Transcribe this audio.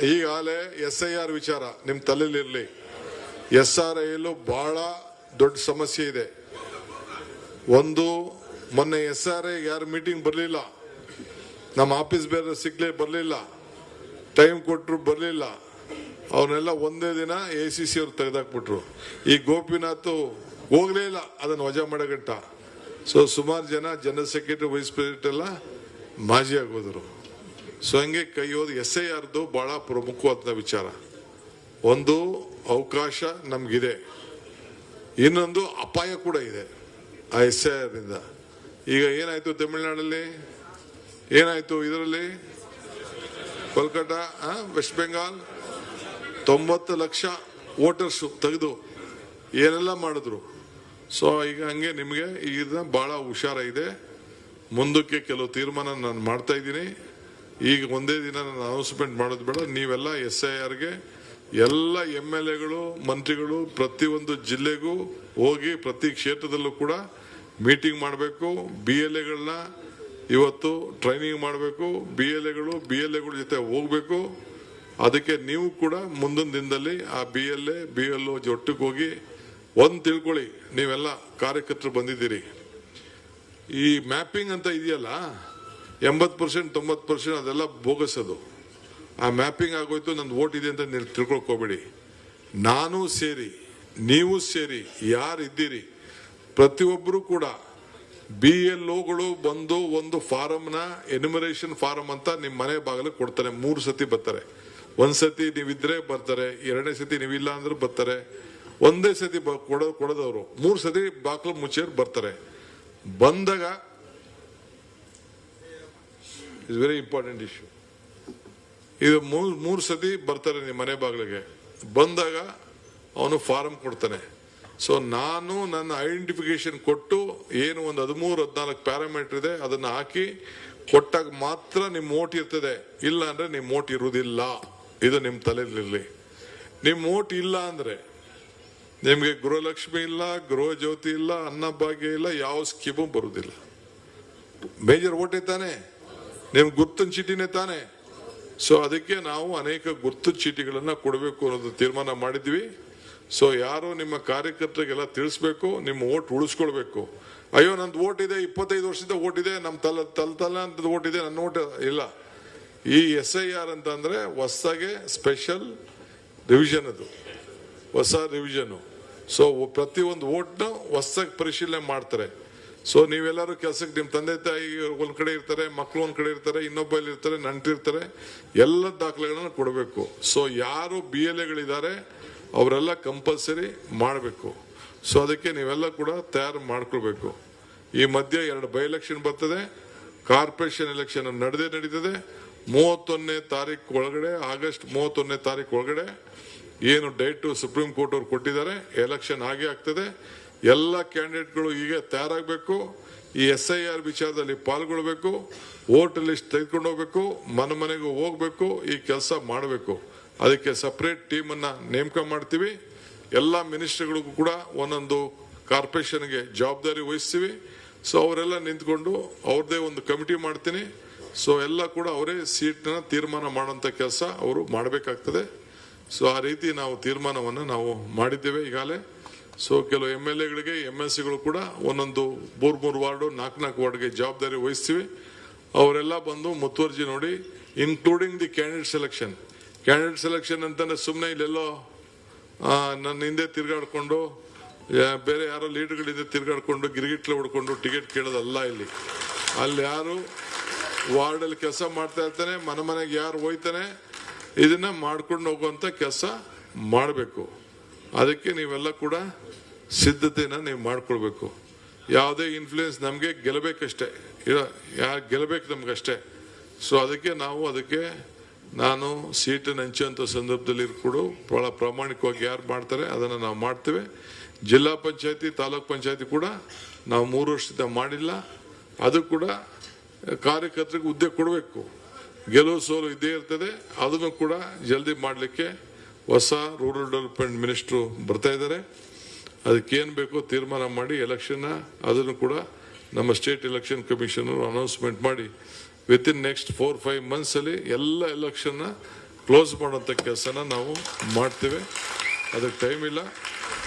ಈಗಾಗಲೇ SIR ವಿಚಾರ ನಿಮ್ಮ ತಲೆಯಲ್ಲಿರಲಿ. SRIL ಬಹಳ ದೊಡ್ಡ ಸಮಸ್ಯೆ ಇದೆ. ಒಂದು ಮೊನ್ನೆ SRI ಯಾರು ಮೀಟಿಂಗ್ ಬರಲಿಲ್ಲ, ನಮ್ಮ ಆಫೀಸ್ ಬೇರೆ ಸಿಕ್ಲೇ ಬರಲಿಲ್ಲ, ಟೈಮ್ ಕೊಟ್ಟರು ಬರಲಿಲ್ಲ, ಅವನ್ನೆಲ್ಲ ಒಂದೇ ದಿನ ACC ಅವ್ರು ತೆಗೆದಾಕ್ಬಿಟ್ರು. ಈ ಗೋಪಿನಾಥ್ ಹೋಗ್ಲೇ ಇಲ್ಲ ಅದನ್ನು ವಜಾ ಮಾಡಗಂಟ. ಸೊ ಸುಮಾರು ಜನ ಜನರಲ್ ಸೆಕ್ರೆಟರಿ ವೈಸ್ ಪ್ರೆಸಿಡೆಂಟ್ ಎಲ್ಲ ಮಾಜಿ ಆಗೋದ್ರು. ಸೊ ಹಂಗೆ ಕೈಯೋದು SIRದು ಬಹಳ ಪ್ರಮುಖವಾದ ವಿಚಾರ. ಒಂದು ಅವಕಾಶ ನಮಗಿದೆ, ಇನ್ನೊಂದು ಅಪಾಯ ಕೂಡ ಇದೆ ಆ SIR ಇಂದ. ಈಗ ಏನಾಯ್ತು ತಮಿಳುನಾಡಲ್ಲಿ, ಏನಾಯ್ತು ಇದರಲ್ಲಿ ಕೋಲ್ಕತ್ತಾ, ವೆಸ್ಟ್ ಬೆಂಗಾಲ್ 90 ಲಕ್ಷ ವೋಟರ್ಸ್ ತೆಗೆದು ಏನೆಲ್ಲ ಮಾಡಿದ್ರು. ಸೊ ಈಗ ಹಂಗೆ ನಿಮಗೆ ಈಗ ಬಹಳ ಹುಷಾರಾಗಿದೆ. ಮುಂದಕ್ಕೆ ಕೆಲವು ತೀರ್ಮಾನ ನಾನು ಮಾಡ್ತಾ ಇದ್ದೀನಿ. ಈಗ ಒಂದೇ ದಿನ ನಾನು ಅನೌನ್ಸ್ಮೆಂಟ್ ಮಾಡೋದು ಬೇಡ. ನೀವೆಲ್ಲ SIRಗೆ ಎಲ್ಲ MLAಗಳು ಮಂತ್ರಿಗಳು ಪ್ರತಿಯೊಂದು ಜಿಲ್ಲೆಗೂ ಹೋಗಿ ಪ್ರತಿ ಕ್ಷೇತ್ರದಲ್ಲೂ ಕೂಡ ಮೀಟಿಂಗ್ ಮಾಡಬೇಕು. BLAಗಳನ್ನ ಇವತ್ತು ಟ್ರೈನಿಂಗ್ ಮಾಡಬೇಕು. BLAಗಳು ಜೊತೆ ಹೋಗ್ಬೇಕು. ಅದಕ್ಕೆ ನೀವು ಕೂಡ ಮುಂದಿನ ದಿನದಲ್ಲಿ ಆ BLO ಒಟ್ಟಿಗೆ ಹೋಗಿ ಒಂದು ತಿಳ್ಕೊಳ್ಳಿ, ನೀವೆಲ್ಲ ಕಾರ್ಯಕರ್ತರು ಬಂದಿದ್ದೀರಿ. ಈ ಮ್ಯಾಪಿಂಗ್ ಅಂತ ಇದೆಯಲ್ಲ 80% 90% ಅದೆಲ್ಲ ಬೋಗಸದು. ಆ ಮ್ಯಾಪಿಂಗ್ ಆಗೋಯ್ತು, ನನ್ನ ವೋಟ್ ಇದೆ ಅಂತ ನೀವು ತಿಳ್ಕೊಳ್ಕೋಬೇಡಿ. ನಾನು ಸೇರಿ ನೀವು ಸೇರಿ ಯಾರಿದ್ದೀರಿ ಪ್ರತಿಯೊಬ್ಬರು ಕೂಡ BLOಗಳು ಬಂದು ಒಂದು ಫಾರಮ್ನ ಎನ್ಯುಮರೇಷನ್ ಫಾರಮ್ ಅಂತ ನಿಮ್ಮ ಮನೆ ಬಾಗಿಲು ಕೊಡ್ತಾರೆ. 3 ಸತಿ ಬರ್ತಾರೆ. ಒಂದ್ ಸತಿ ನೀವಿದ್ರೆ ಬರ್ತಾರೆ, 2ನೇ ಸತಿ ನೀವಿಲ್ಲ ಅಂದ್ರೆ ಬರ್ತಾರೆ, ಒಂದೇ ಸತಿ ಕೊಡೋದವರು 3 ಸತಿ ಬಾಗಿಲು ಮುಚ್ಚೇರು ಬರ್ತಾರೆ. ಬಂದಾಗ ಇಸ್ ವೆರಿ ಇಂಪಾರ್ಟೆಂಟ್ ಇಶ್ಯೂ. ಇದು 3 ಸತಿ ಬರ್ತಾರೆ ನಿಮ್ಮ ಮನೆ ಬಾಗಿಲಿಗೆ. ಬಂದಾಗ ಅವನು ಫಾರಂ ಕೊಡ್ತಾನೆ. ಸೊ ನಾನು ನನ್ನ ಐಡೆಂಟಿಫಿಕೇಶನ್ ಕೊಟ್ಟು ಏನು ಒಂದು 13-14 ಪ್ಯಾರಾಮೀಟರ್ ಇದೆ ಅದನ್ನ ಹಾಕಿ ಕೊಟ್ಟಾಗ ಮಾತ್ರ ನಿಮ್ಮ ಓಟ್ ಇರ್ತದೆ. ಇಲ್ಲ ಅಂದ್ರೆ ನಿಮ್ಮ ಓಟ್ ಇರುವುದಿಲ್ಲ. ಇದು ನಿಮ್ಮ ತಲೆಯಲ್ಲಿರಲಿ. ನಿಮ್ಮ ಓಟ್ ಇಲ್ಲ ಅಂದ್ರೆ ನಿಮ್ಗೆ ಗೃಹಲಕ್ಷ್ಮಿ ಇಲ್ಲ, ಗೃಹ ಜ್ಯೋತಿ ಇಲ್ಲ, ಅನ್ನಭಾಗ್ಯ ಇಲ್ಲ, ಯಾವ ಸ್ಕೀಮು ಬರುವುದಿಲ್ಲ. ಮೇಜರ್ ಓಟೇ ತಾನೆ, ನಿಮ್ಗೆ ಗುರ್ತಿನ ಚೀಟಿನೇ ತಾನೆ. ಸೊ ಅದಕ್ಕೆ ನಾವು ಅನೇಕ ಗುರ್ತು ಚೀಟಿಗಳನ್ನ ಕೊಡಬೇಕು ಅನ್ನೋದು ತೀರ್ಮಾನ ಮಾಡಿದ್ವಿ. ಸೊ ಯಾರು ನಿಮ್ಮ ಕಾರ್ಯಕರ್ತರಿಗೆಲ್ಲ ತಿಳಿಸ್ಬೇಕು, ನಿಮ್ಮ ಓಟ್ ಉಳಿಸ್ಕೊಳ್ಬೇಕು. ಅಯ್ಯೋ ನಂದು ಓಟ್ ಇದೆ, 25 ವರ್ಷದ ಓಟ್ ಇದೆ, ನಮ್ಮ ತಲ ಅಂತ ಓಟ್ ಇದೆ, ನನ್ನ ಓಟ್ ಇಲ್ಲ. ಈ SIR ಅಂತಂದ್ರೆ ಹೊಸದಾಗೆ ಸ್ಪೆಷಲ್ ರಿವಿಷನ್, ಅದು ಹೊಸ ರಿವಿಷನ್. ಸೊ ಪ್ರತಿಯೊಂದು ಓಟ್ನ ಹೊಸದಾಗಿ ಪರಿಶೀಲನೆ ಮಾಡ್ತಾರೆ. ಸೊ ನೀವೆಲ್ಲರೂ ಕೆಲಸಕ್ಕೆ ನಿಮ್ಮ ತಂದೆ ತಾಯಿ ಒಂದ್ ಕಡೆ ಇರ್ತಾರೆ, ಮಕ್ಕಳು ಒಂದ್ ಕಡೆ ಇರ್ತಾರೆ, ಇನ್ನೊಬ್ಬಲ್ಲಿ ಇರ್ತಾರೆ, ನಂಟಿರ್ತಾರೆ, ಎಲ್ಲ ದಾಖಲೆಗಳನ್ನ ಕೊಡಬೇಕು. ಸೊ ಯಾರು BLAಗಳಿದ್ದಾರೆ ಅವರೆಲ್ಲ ಕಂಪಲ್ಸರಿ ಮಾಡಬೇಕು. ಸೊ ಅದಕ್ಕೆ ನೀವೆಲ್ಲ ಕೂಡ ತಯಾರು ಮಾಡ್ಕೊಳ್ಬೇಕು. ಈ ಮಧ್ಯೆ 2 ಬೈ ಎಲೆಕ್ಷನ್ ಬರ್ತದೆ. ಕಾರ್ಪೊರೇಷನ್ ಎಲೆಕ್ಷನ್ ನಡೀತದೆ 31ನೇ ತಾರೀಕು ಒಳಗಡೆ, ಆಗಸ್ಟ್ 31ನೇ ತಾರೀಕು ಒಳಗಡೆ ಏನು ಡೇಟ್ ಸುಪ್ರೀಂ ಕೋರ್ಟ್ ಅವ್ರು ಕೊಟ್ಟಿದ್ದಾರೆ, ಎಲೆಕ್ಷನ್ ಆಗೇ ಆಗ್ತದೆ. ಎಲ್ಲ ಕ್ಯಾಂಡಿಡೇಟ್ಗಳು ಈಗ ತಯಾರಾಗಬೇಕು. ಈ SIR ವಿಚಾರದಲ್ಲಿ ಪಾಲ್ಗೊಳ್ಬೇಕು, ವೋಟ್ ಲಿಸ್ಟ್ ತೆಗೆದುಕೊಂಡು ಹೋಗ್ಬೇಕು, ಮನೆಗೂ ಹೋಗ್ಬೇಕು, ಈ ಕೆಲಸ ಮಾಡಬೇಕು. ಅದಕ್ಕೆ ಸಪರೇಟ್ ಟೀಮ್ ಅನ್ನ ನೇಮಕ ಮಾಡ್ತೀವಿ. ಎಲ್ಲ ಮಿನಿಸ್ಟರ್ಗಳಿಗೂ ಕೂಡ ಒಂದೊಂದು ಕಾರ್ಪೊರೇಷನ್ಗೆ ಜವಾಬ್ದಾರಿ ವಹಿಸ್ತೀವಿ. ಸೊ ಅವರೆಲ್ಲ ನಿಂತ್ಕೊಂಡು ಅವ್ರದೇ ಒಂದು ಕಮಿಟಿ ಮಾಡ್ತೀನಿ. ಸೊ ಎಲ್ಲ ಕೂಡ ಅವರೇ ಸೀಟ್ನ ತೀರ್ಮಾನ ಮಾಡುವಂತ ಕೆಲಸ ಅವರು ಮಾಡಬೇಕಾಗ್ತದೆ. ಸೊ ಆ ರೀತಿ ನಾವು ತೀರ್ಮಾನವನ್ನು ನಾವು ಮಾಡಿದ್ದೇವೆ ಈಗಾಗಲೇ. ಸೊ ಕೆಲವು MLAಗಳಿಗೆ MLCಗಳು ಕೂಡ ಒಂದೊಂದು 3 ವಾರ್ಡು 4 ವಾರ್ಡ್ಗೆ ಜವಾಬ್ದಾರಿ ವಹಿಸ್ತೀವಿ. ಅವರೆಲ್ಲ ಬಂದು ಮುತುವರ್ಜಿ ನೋಡಿ, ಇನ್ಕ್ಲೂಡಿಂಗ್ ದಿ ಕ್ಯಾಂಡಿಡೇಟ್ ಸೆಲೆಕ್ಷನ್ ಅಂತಂದ್ರೆ ಸುಮ್ಮನೆ ಇಲ್ಲೆಲ್ಲೋ ನನ್ನ ಹಿಂದೆ ತಿರ್ಗಾಡ್ಕೊಂಡು ಬೇರೆ ಯಾರೋ ಲೀಡರ್ಗಳಿಂದ ತಿರ್ಗಾಡ್ಕೊಂಡು ಗಿರಿಗಿಟ್ಲೆ ಹೊಡ್ಕೊಂಡು ಟಿಕೆಟ್ ಕೇಳೋದಲ್ಲ. ಅಲ್ಲಿ ಯಾರು ವಾರ್ಡಲ್ಲಿ ಕೆಲಸ ಮಾಡ್ತಾ ಇರ್ತಾನೆ, ಮನೆಗೆ ಯಾರು ಹೋಯ್ತಾನೆ, ಇದನ್ನ ಮಾಡ್ಕೊಂಡು ಹೋಗುವಂತ ಕೆಲಸ ಮಾಡಬೇಕು. ಅದಕ್ಕೆ ನೀವೆಲ್ಲ ಕೂಡ ಸಿದ್ಧತೆನ ನೀವು ಮಾಡ್ಕೊಳ್ಬೇಕು. ಯಾವುದೇ ಇನ್ಫ್ಲೂಯೆನ್ಸ್ ನಮಗೆ ಗೆಲ್ಲಬೇಕಷ್ಟೇ, ಯಾರು ಗೆಲ್ಲಬೇಕು ನಮ್ಗಷ್ಟೇ. ಸೊ ಅದಕ್ಕೆ ನಾನು ಸೀಟನ್ನು ಹಂಚುವಂಥ ಸಂದರ್ಭದಲ್ಲಿ ಕೂಡ ಬಹಳ ಪ್ರಾಮಾಣಿಕವಾಗಿ ಯಾರು ಮಾಡ್ತಾರೆ ಅದನ್ನು ನಾವು ಮಾಡ್ತೇವೆ. ಜಿಲ್ಲಾ ಪಂಚಾಯತಿ, ತಾಲೂಕ್ ಪಂಚಾಯತಿ ಕೂಡ ನಾವು 3 ವರ್ಷದಿಂದ ಮಾಡಿಲ್ಲ. ಅದು ಕೂಡ ಕಾರ್ಯಕರ್ತರಿಗೆ ಹುದ್ದೆ ಕೊಡಬೇಕು. ಗೆಲುವು ಸೋಲು ಇದ್ದೇ ಇರ್ತದೆ. ಅದನ್ನು ಕೂಡ ಜಲ್ದಿ ಮಾಡಲಿಕ್ಕೆ ಹೊಸ ರೂರಲ್ ಡೆವಲಪ್ಮೆಂಟ್ ಮಿನಿಸ್ಟ್ರು ಬರ್ತಾ ಇದ್ದಾರೆ. ಅದಕ್ಕೇನು ಬೇಕೋ ತೀರ್ಮಾನ ಮಾಡಿ ಎಲೆಕ್ಷನ್ ಅದನ್ನು ಕೂಡ ನಮ್ಮ ಸ್ಟೇಟ್ ಎಲೆಕ್ಷನ್ ಕಮಿಷನರ್ ಅನೌನ್ಸ್ಮೆಂಟ್ ಮಾಡಿ ವಿತಿನ್ ನೆಕ್ಸ್ಟ್ 4-5 ಮಂತ್ಸ್ ಅಲ್ಲಿ ಎಲ್ಲ ಎಲೆಕ್ಷನ್ ಕ್ಲೋಸ್ ಮಾಡೋಂಥ ಕೆಲಸನ ನಾವು ಮಾಡ್ತೇವೆ. ಅದಕ್ಕೆ ಟೈಮ್ ಇಲ್ಲ.